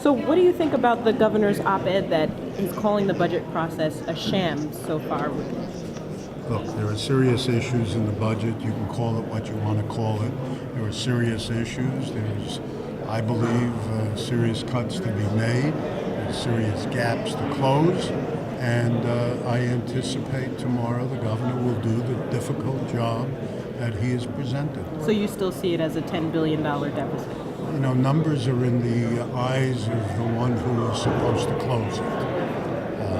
So what do you think about the governor's op-ed that is calling the budget process a sham so far? Look, there are serious issues in the budget. You can call it what you want to call it. There are serious issues. There's, I believe, serious cuts to be made. There's serious gaps to close. And I anticipate tomorrow the governor will do the difficult job that he has presented. So you still see it as a $10 billion deficit? You know, numbers are in the eyes of the one who is supposed to close it.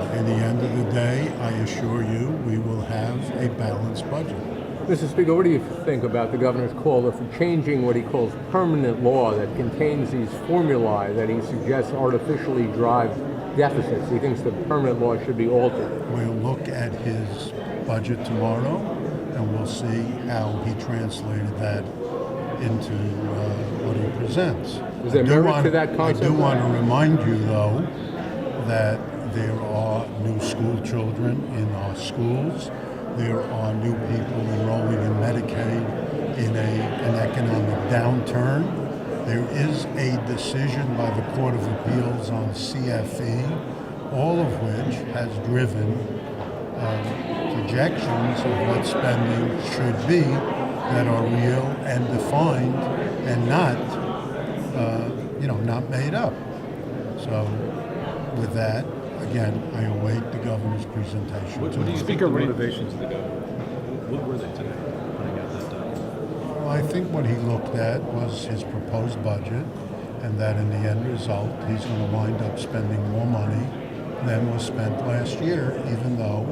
At the end of the day, I assure you, we will have a balanced budget. Mr. Speaker, what do you think about the governor's call for changing what he calls permanent law that contains these formulae that he suggests artificially drive deficits? He thinks the permanent law should be altered. We'll look at his budget tomorrow, and we'll see how he translated that into what he presents. Is there merit to that concept? I do want to remind you, though, that there are new school children in our schools. There are new people enrolling in Medicaid in an economic downturn. There is a decision by the Court of Appeals on CFE, all of which has driven projections of what spending should be that are real and defined and not made up. So with that, again, I await the governor's presentation. What do you think the motivations of the governor? What were they today when he got that done? Well, I think what he looked at was his proposed budget, and that in the end result, he's going to wind up spending more money than was spent last year, even though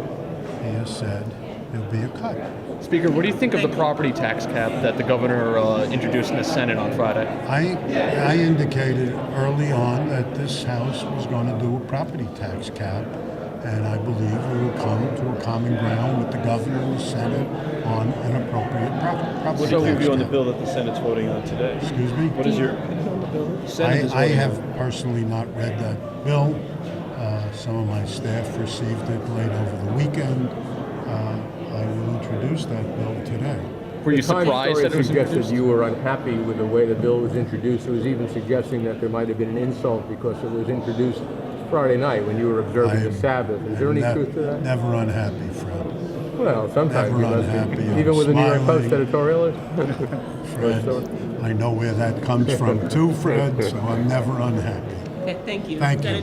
he has said there'll be a cut. Speaker, what do you think of the property tax cap that the governor introduced in the Senate on Friday? I indicated early on that this House was going to do a property tax cap, and I believe we will come to a common ground with the governor and the Senate on an appropriate property tax What do you view on the cap. bill that the Senate's voting on today? Excuse me? What is your... I have personally not read that bill. Some of my staff received it late over the weekend. I will introduce that bill today. Were you surprised that it was suggested introduced? you were unhappy with the way the bill was introduced. It was even suggesting that there might have been an insult because it was introduced Friday night when you were observing the Sabbath. Is there any truth to that? Never unhappy, Fred. Well, sometimes Never you must unhappy. be. I'm Even with the New York Post smiling. editorialist? Fred, I know where that comes from too, Fred, so I'm never unhappy. Okay, thank you. Thank you.